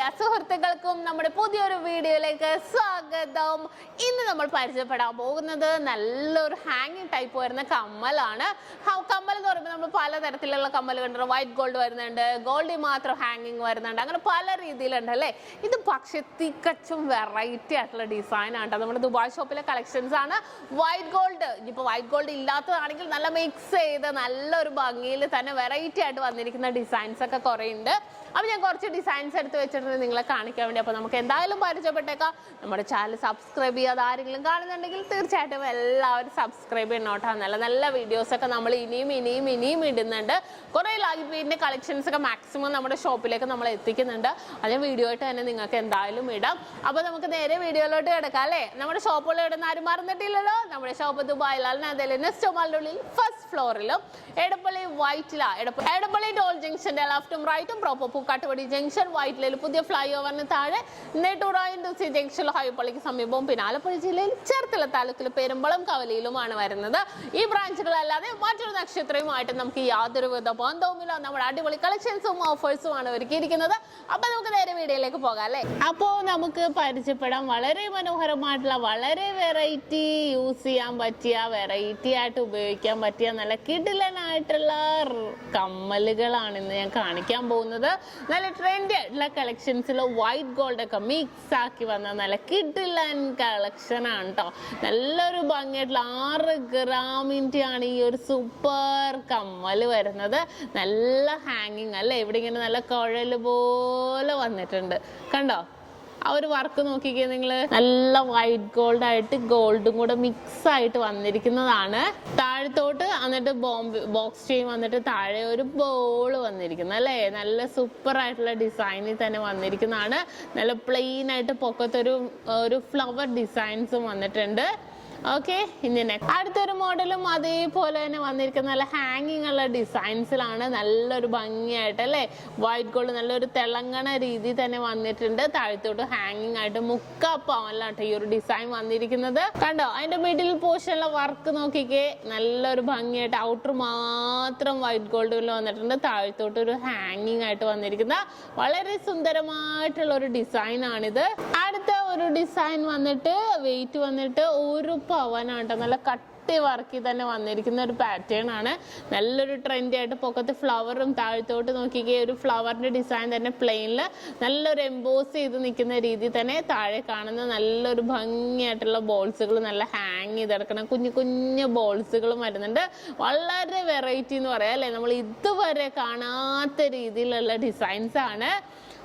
എല്ലാ സുഹൃത്തുക്കൾക്കും നമ്മുടെ പുതിയൊരു വീഡിയോയിലേക്ക് സ്വാഗതം. ഇന്ന് നമ്മൾ പരിചയപ്പെടാൻ പോകുന്നത് നല്ലൊരു ഹാങ്ങിങ് ടൈപ്പ് വരുന്ന കമ്മലാണ്. കമ്മൽ എന്ന് പറയുമ്പോൾ നമ്മൾ പലതരത്തിലുള്ള കമ്മൽ കണ്ടിട്ടുണ്ട്. വൈറ്റ് ഗോൾഡ് വരുന്നുണ്ട്, ഗോൾഡിൽ മാത്രം ഹാങ്ങിങ് വരുന്നുണ്ട്, അങ്ങനെ പല രീതിയിലുണ്ട് അല്ലേ. ഇത് പക്ഷേ തികച്ചും വെറൈറ്റി ആയിട്ടുള്ള ഡിസൈൻ ആണ്. നമ്മുടെ ദുബായ് ഷോപ്പിലെ കളക്ഷൻസ് ആണ്. വൈറ്റ് ഗോൾഡ്, ഇനിയിപ്പോൾ വൈറ്റ് ഗോൾഡ് ഇല്ലാത്തതാണെങ്കിൽ നല്ല മിക്സ് ചെയ്ത് നല്ലൊരു ഭംഗിയിൽ തന്നെ വെറൈറ്റി ആയിട്ട് വന്നിരിക്കുന്ന ഡിസൈൻസ് ഒക്കെ കുറേ ഉണ്ട്. അപ്പോൾ ഞാൻ കുറച്ച് ഡിസൈൻസ് എടുത്ത് വെച്ചിട്ടുണ്ട് നിങ്ങളെ കാണിക്കാൻ വേണ്ടി. അപ്പോൾ നമുക്ക് എന്തായാലും പരിചയപ്പെട്ടേക്കാം. നമ്മുടെ ചാനൽ സബ്സ്ക്രൈബ് ചെയ്യാതെ ആരെങ്കിലും കാണുന്നുണ്ടെങ്കിൽ തീർച്ചയായിട്ടും എല്ലാവരും സബ്സ്ക്രൈബ് ചെയ്യണോട്ടോ. നല്ല നല്ല വീഡിയോസൊക്കെ നമ്മൾ ഇനിയും ഇടുന്നുണ്ട്. കുറേ ലൈവ് വീഡിയോ കളക്ഷൻസ് ഒക്കെ മാക്സിമം നമ്മുടെ ഷോപ്പിലേക്ക് നമ്മൾ എത്തിക്കുന്നുണ്ട്. അതിന് വീഡിയോ ആയിട്ട് തന്നെ നിങ്ങൾക്ക് എന്തായാലും ഇടാം. അപ്പോൾ നമുക്ക് നേരെ വീഡിയോയിലോട്ട് കിടക്കാം അല്ലേ. നമ്മുടെ ഷോപ്പുകൾ ഇടുന്ന ആരും മറന്നിട്ടില്ലല്ലോ. നമ്മുടെ ഷോപ്പ് ദുബായിലാണ്. അതിൽ നെക്സ്റ്റ് മാളിനുള്ളിൽ ഫസ്റ്റ് ഫ്ലോറിലും എടപ്പള്ളി വൈറ്റിലാണ്. എടപ്പള്ളി ടോൾ ജംഗ്ഷന്റെ ലെഫ്റ്റും റൈറ്റും പ്രോപ്പർ പൂക്കാട്ടുപടി ജംഗ്ഷൻ വൈറ്റിലയിൽ പുതിയ ഫ്ലൈ ഓവറിന് താഴെ നെട്ടൂറായി ജംഗ്ഷൻ ഹൈപ്പള്ളിക്ക് സമീപവും പിന്നെ ആലപ്പുഴ ജില്ലയിൽ ചേർത്തല താലൂക്കിൽ പെരുമ്പളം കവലയിലുമാണ് വരുന്നത്. ഈ ബ്രാഞ്ചുകളല്ലാതെ മറ്റൊരു നക്ഷത്രയുമായിട്ട് നമുക്ക് യാതൊരുവിധ ബന്ധവുമില്ല. നമ്മുടെ അടിപൊളി കളക്ഷൻസും ഓഫേഴ്സും ആണ് ഒരുക്കിയിരിക്കുന്നത്. അപ്പൊ നമുക്ക് നേരെ വീഡിയോയിലേക്ക് പോകാം അല്ലേ. അപ്പോൾ നമുക്ക് പരിചയപ്പെടാം വളരെ മനോഹരമായിട്ടുള്ള, വളരെ വെറൈറ്റി യൂസ് ചെയ്യാൻ പറ്റിയ, വെറൈറ്റി ആയിട്ട് ഉപയോഗിക്കാൻ പറ്റിയ നല്ല കിടിലനായിട്ടുള്ള കമ്മലുകളാണ് ഇന്ന് ഞാൻ കാണിക്കാൻ പോകുന്നത്. നല്ല ട്രെൻഡി ആയിട്ടുള്ള കളക്ഷൻസിൽ വൈറ്റ് ഗോൾഡ് ഒക്കെ മിക്സ് ആക്കി വന്ന നല്ല കിടിലൻ കളക്ഷൻ ആണ് കേട്ടോ. നല്ലൊരു ഭംഗിയായിട്ടുള്ള 6 ഗ്രാമിൻ്റെ ആണ് ഈ ഒരു സൂപ്പർ കമ്മല് വരുന്നത്. നല്ല ഹാങ്ങിങ് അല്ലേ. ഇവിടെ ഇങ്ങനെ നല്ല കുഴല് പോലെ വന്നിട്ടുണ്ട് കണ്ടോ. ആ ഒരു വർക്ക് നോക്കിക്കേ നിങ്ങൾ. നല്ല വൈറ്റ് ഗോൾഡ് ആയിട്ട് ഗോൾഡും കൂടെ മിക്സ് ആയിട്ട് വന്നിരിക്കുന്നതാണ്. താഴത്തോട്ട് എന്നിട്ട് ബോക്സ് ചെയിൻ വന്നിട്ട് താഴെ ഒരു ബോൾ വന്നിരിക്കുന്നത് അല്ലേ. നല്ല സൂപ്പർ ആയിട്ടുള്ള ഡിസൈനിൽ തന്നെ വന്നിരിക്കുന്നതാണ്. നല്ല പ്ലെയിൻ ആയിട്ട് പൊക്കത്തൊരു ഫ്ലവർ ഡിസൈൻസും വന്നിട്ടുണ്ട്. ഓക്കെ, ഇനി അടുത്തൊരു മോഡലും അതേപോലെ തന്നെ വന്നിരിക്കുന്ന നല്ല ഹാങ്ങിങ് ഉള്ള ഡിസൈൻസിലാണ്. നല്ലൊരു ഭംഗിയായിട്ട് അല്ലേ. വൈറ്റ് ഗോൾഡ് നല്ലൊരു തിളങ്ങണ രീതി തന്നെ വന്നിട്ടുണ്ട്. താഴത്തോട്ട് ഹാങ്ങിങ് ആയിട്ട് മുക്കാപ്പാവല്ലാട്ടോ ഈ ഒരു ഡിസൈൻ വന്നിരിക്കുന്നത് കണ്ടോ. അതിന്റെ മിഡിൽ പോർഷനിലെ വർക്ക് നോക്കിക്കേ. നല്ലൊരു ഭംഗിയായിട്ട് ഔട്ടർ മാത്രം വൈറ്റ് ഗോൾഡിൽ വന്നിട്ടുണ്ട്. താഴത്തോട്ട് ഒരു ഹാങ്ങിങ് ആയിട്ട് വന്നിരിക്കുന്ന വളരെ സുന്ദരമായിട്ടുള്ള ഒരു ഡിസൈൻ ആണിത്. അടുത്ത ഒരു ഡിസൈൻ വന്നിട്ട് വെയിറ്റ് വന്നിട്ട് 1 പവനാട്ടോ. നല്ല കട്ടി വർക്കി തന്നെ വന്നിരിക്കുന്ന ഒരു പാറ്റേൺ ആണ്. നല്ലൊരു ട്രെൻഡി ആയിട്ട് പൊക്കത്ത് ഫ്ലവറും താഴത്തോട്ട് നോക്കിക്കേ ഒരു ഫ്ലവറിന്റെ ഡിസൈൻ തന്നെ പ്ലെയിനില് നല്ലൊരു എംബോസ് ചെയ്ത് നിൽക്കുന്ന രീതി തന്നെ താഴെ കാണുന്ന നല്ലൊരു ഭംഗിയായിട്ടുള്ള ബോൾസുകൾ നല്ല ഹാങ് ചെയ്തെടുക്കണം. കുഞ്ഞു കുഞ്ഞു ബോൾസുകളും വരുന്നുണ്ട്. വളരെ വെറൈറ്റി എന്ന് പറയാം അല്ലേ. നമ്മൾ ഇതുവരെ കാണാത്ത രീതിയിലുള്ള ഡിസൈൻസ് ആണ്.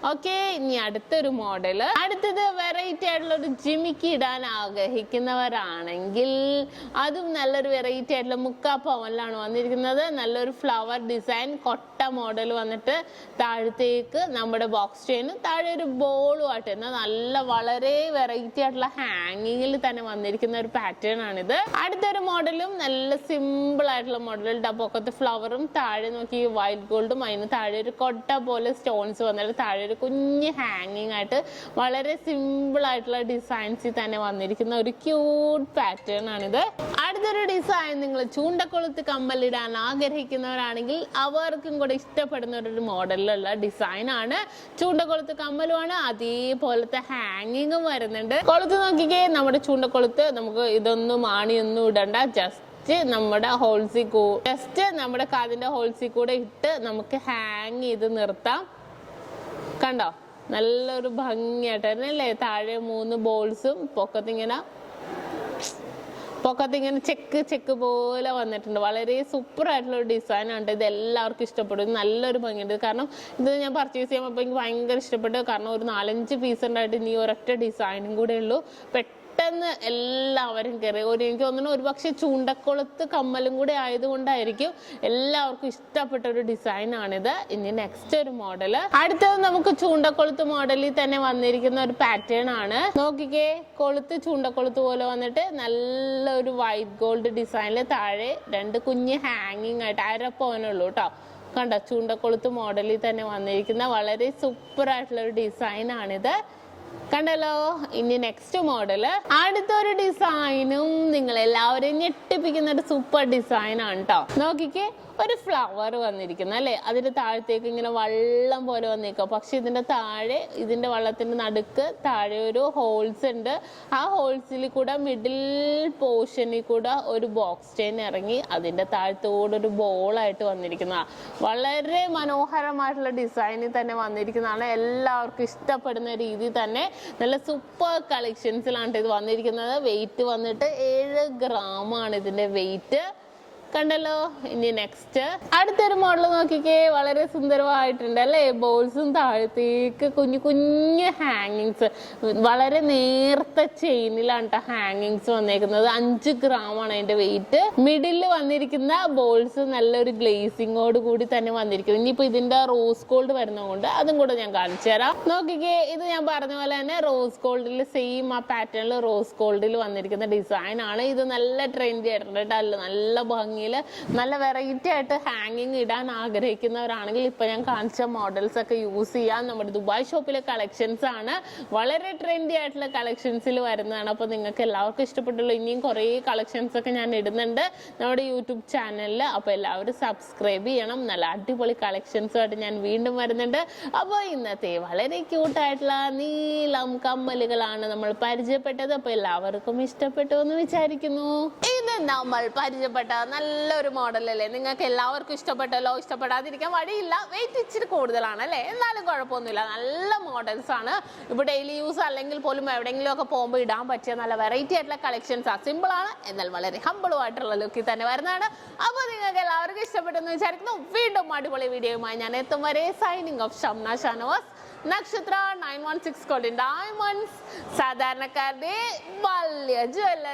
ഓക്കെ, ഇനി അടുത്തൊരു മോഡല്. അടുത്തത് വെറൈറ്റി ആയിട്ടുള്ള ഒരു ജിമിക്ക് ഇടാൻ ആഗ്രഹിക്കുന്നവരാണെങ്കിൽ അതും നല്ലൊരു വെറൈറ്റി ആയിട്ടുള്ള മുക്കാപ്പവനിലാണ് വന്നിരിക്കുന്നത്. നല്ലൊരു ഫ്ലവർ ഡിസൈൻ കൊട്ട മോഡൽ വന്നിട്ട് താഴത്തേക്ക് നമ്മുടെ ബോക്സ് ചെയിനും താഴെ ഒരു ബോളും ആയിട്ട് നല്ല വളരെ വെറൈറ്റി ആയിട്ടുള്ള ഹാങ്ങിങ്ങിൽ തന്നെ വന്നിരിക്കുന്ന ഒരു പാറ്റേൺ ആണിത്. അടുത്തൊരു മോഡലും നല്ല സിമ്പിൾ ആയിട്ടുള്ള മോഡൽ. പൊക്കത്ത് ഫ്ലവറും താഴെ നോക്കി വൈറ്റ് ഗോൾഡും അതിന് താഴെ ഒരു കൊട്ട പോലെ സ്റ്റോൺസ് വന്നിട്ട് താഴെ ഒരു കുഞ്ഞ് ഹാങ്ങിങ് ആയിട്ട് വളരെ സിമ്പിൾ ആയിട്ടുള്ള ഡിസൈൻസിൽ തന്നെ വന്നിരിക്കുന്ന ഒരു ക്യൂട്ട് പാറ്റേൺ ആണിത്. അടുത്തൊരു ഡിസൈൻ നിങ്ങൾ ചൂണ്ടക്കൊളുത്ത് കമ്മലിടാൻ ആഗ്രഹിക്കുന്നവരാണെങ്കിൽ അവർക്കും കൂടെ ഇഷ്ടപ്പെടുന്ന ഒരു മോഡലിലുള്ള ഡിസൈൻ ആണ്. ചൂണ്ടക്കൊളുത്ത് കമ്മലുമാണ്, അതേപോലത്തെ ഹാങ്ങിങ്ങും വരുന്നുണ്ട്. കൊളുത്ത് നോക്കിക്കേ. നമ്മുടെ ചൂണ്ടക്കൊളുത്ത് നമുക്ക് ഇതൊന്നും ആണിയൊന്നും ഇടണ്ട. ജസ്റ്റ് നമ്മുടെ നമ്മുടെ കാതിന്റെ ഹോൾസിൽ കൂടെ ഇട്ട് നമുക്ക് ഹാങ് ചെയ്ത് നിർത്താം കണ്ടോ. നല്ലൊരു ഭംഗിയായിട്ടായിരുന്നല്ലേ. താഴെ 3 ബോൾസും പൊക്കത്തിങ്ങനെ ചെക്ക് പോലെ വന്നിട്ടുണ്ട്. വളരെ സൂപ്പർ ആയിട്ടുള്ള ഒരു ഡിസൈൻ ആണ്. ഇത് എല്ലാവർക്കും ഇഷ്ടപ്പെടും. നല്ലൊരു ഭംഗിയുണ്ട്. കാരണം ഇത് ഞാൻ പർച്ചേസ് ചെയ്യുമ്പോൾ എനിക്ക് ഭയങ്കര ഇഷ്ടപ്പെട്ടു. കാരണം ഒരു 4-5 പീസ് ഉണ്ടായിട്ട് ഇനി ഒരൊറ്റ ഡിസൈനും കൂടെ ഉള്ളൂ. പെട്ടെന്ന് എല്ലാവരും കയറി എനിക്ക് തോന്നുന്നു ഒരു പക്ഷെ ചൂണ്ടക്കൊളുത്ത് കമ്മലും കൂടെ ആയതുകൊണ്ടായിരിക്കും എല്ലാവർക്കും ഇഷ്ടപ്പെട്ട ഒരു ഡിസൈൻ ആണിത്. ഇനി നെക്സ്റ്റ് ഒരു മോഡല്. അടുത്തത് നമുക്ക് ചൂണ്ടക്കൊളുത്ത് മോഡലിൽ തന്നെ വന്നിരിക്കുന്ന ഒരു പാറ്റേൺ ആണ്. നോക്കിക്കേ, കൊളുത്ത് ചൂണ്ടക്കൊളുത്ത് പോലെ വന്നിട്ട് നല്ലൊരു വൈറ്റ് ഗോൾഡ് ഡിസൈനിൽ താഴെ 2 കുഞ്ഞ് ഹാങ്ങിങ് ആയിട്ട് 1/2 പവനുള്ളൂ കേട്ടോ. കണ്ടോ, ചൂണ്ടക്കൊളുത്ത് മോഡലിൽ തന്നെ വന്നിരിക്കുന്ന വളരെ സൂപ്പർ ആയിട്ടുള്ള ഒരു ഡിസൈൻ ആണിത്. കണ്ടല്ലോ. ഇനി നെക്സ്റ്റ് മോഡല്. അടുത്തൊരു ഡിസൈനും നിങ്ങൾ എല്ലാവരെയും ഞെട്ടിപ്പിക്കുന്ന ഒരു സൂപ്പർ ഡിസൈൻ ആണ് കേട്ടോ. നോക്കിക്കേ, ഒരു ഫ്ലവർ വന്നിരിക്കുന്നത് അല്ലേ. അതിന്റെ താഴത്തേക്ക് ഇങ്ങനെ വള്ളം പോലെ വന്നേക്കുക. പക്ഷെ ഇതിന്റെ താഴെ, ഇതിന്റെ വള്ളത്തിന്റെ നടുക്ക് താഴെ ഒരു ഹോൾസ് ഉണ്ട്. ആ ഹോൾസിൽ കൂടെ മിഡിൽ പോർഷനിൽ കൂടെ ഒരു ബോക്സ് ചെയിൻ ഇറങ്ങി അതിന്റെ താഴത്തോടെ ഒരു ബോളായിട്ട് വന്നിരിക്കുന്ന വളരെ മനോഹരമായിട്ടുള്ള ഡിസൈനിൽ തന്നെ വന്നിരിക്കുന്നതാണ്. എല്ലാവർക്കും ഇഷ്ടപ്പെടുന്ന രീതിയിൽ തന്നെ നല്ല സൂപ്പർ കളക്ഷൻസിലാണ് ഇത് വന്നിരിക്കുന്നത്. വെയിറ്റ് വന്നിട്ട് 7 ഗ്രാമാണ് ഇതിന്റെ വെയിറ്റ്. കണ്ടല്ലോ. ഇനി നെക്സ്റ്റ് അടുത്തൊരു മോഡൽ നോക്കിക്കേ. വളരെ സുന്ദരമായിട്ടുണ്ട് അല്ലേ. ബോൾസും താഴത്തേക്ക് കുഞ്ഞു കുഞ്ഞു ഹാങ്ങിങ്സ്, വളരെ നേർത്ത ചെയിനിലാണ് ഹാങ്ങിങ്സ് വന്നേക്കുന്നത്. 5 ഗ്രാമാണ് അതിന്റെ വെയിറ്റ്. മിഡില് വന്നിരിക്കുന്ന ബോൾസ് നല്ലൊരു ഗ്ലേസിങ്ങോട് കൂടി തന്നെ വന്നിരിക്കുന്നു. ഇനിയിപ്പോ ഇതിന്റെ റോസ് ഗോൾഡ് വരുന്നതുകൊണ്ട് അതും കൂടെ ഞാൻ കാണിച്ചു തരാം. നോക്കിക്കേ, ഇത് ഞാൻ പറഞ്ഞ പോലെ തന്നെ റോസ് ഗോൾഡിൽ സെയിം ആ പാറ്റേണിൽ റോസ് ഗോൾഡിൽ വന്നിരിക്കുന്ന ഡിസൈൻ ആണ്. ഇത് നല്ല ട്രെൻഡി ആയിട്ടുണ്ട്. നല്ല ഭംഗി, നല്ല വെറൈറ്റി ആയിട്ട് ഹാങ്ങിങ് ഇടാൻ ആഗ്രഹിക്കുന്നവരാണെങ്കിൽ ഇപ്പൊ ഞാൻ കാണിച്ച മോഡൽസ് ഒക്കെ യൂസ് ചെയ്യാം. നമ്മുടെ ദുബായ് ഷോപ്പിലെ കളക്ഷൻസ് ആണ്. വളരെ ട്രെൻഡി ആയിട്ടുള്ള കളക്ഷൻസിൽ വരുന്നതാണ്. അപ്പൊ നിങ്ങൾക്ക് എല്ലാവർക്കും ഇഷ്ടപ്പെട്ടുള്ളൂ. ഇനിയും കുറെ കളക്ഷൻസ് ഒക്കെ ഞാൻ ഇടുന്നുണ്ട് നമ്മുടെ യൂട്യൂബ് ചാനലിൽ. അപ്പൊ എല്ലാവരും സബ്സ്ക്രൈബ് ചെയ്യണം. നല്ല അടിപൊളി കളക്ഷൻസുമായിട്ട് ഞാൻ വീണ്ടും വരുന്നുണ്ട്. അപ്പൊ ഇന്നത്തെ വളരെ ക്യൂട്ടായിട്ടുള്ള നീലം കമ്മലുകളാണ് നമ്മൾ പരിചയപ്പെട്ടത്. അപ്പൊ എല്ലാവർക്കും ഇഷ്ടപ്പെട്ടു എന്ന് വിചാരിക്കുന്നു. ഇത് നമ്മൾ പരിചയപ്പെട്ട നല്ലൊരു മോഡൽ അല്ലേ. നിങ്ങൾക്ക് എല്ലാവർക്കും ഇഷ്ടപ്പെട്ടല്ലോ. ഇഷ്ടപ്പെടാതിരിക്കാൻ വഴിയില്ല. വെയിറ്റ് ഇച്ചിരി കൂടുതലാണ് അല്ലേ, എന്നാലും കുഴപ്പമൊന്നുമില്ല. നല്ല മോഡൽസ് ആണ്. ഇപ്പോൾ ഡെയിലി യൂസ് അല്ലെങ്കിൽ പോലും എവിടെയെങ്കിലും ഒക്കെ പോകുമ്പോൾ ഇടാൻ പറ്റിയ നല്ല വെറൈറ്റി ആയിട്ടുള്ള കളക്ഷൻസ് ആണ്. സിമ്പിൾ ആണ്, എന്നാൽ വളരെ ഹമ്പിളും ആയിട്ടുള്ള ലുക്കിൽ തന്നെ വരുന്നതാണ്. അപ്പോൾ നിങ്ങൾക്ക് എല്ലാവർക്കും ഇഷ്ടപ്പെട്ടെന്ന് വിചാരിക്കുന്നു. വീണ്ടും അടിപൊളി വീഡിയോയുമായി ഞാൻ എത്തും വരെ സൈനിങ് ഓഫ് ഷംന ഷാനവാസ്. നക്ഷത്ര 916 ഡയമണ്ട്സ്, സാധാരണക്കാരുടെ വലിയ ജ്വല്ലറി.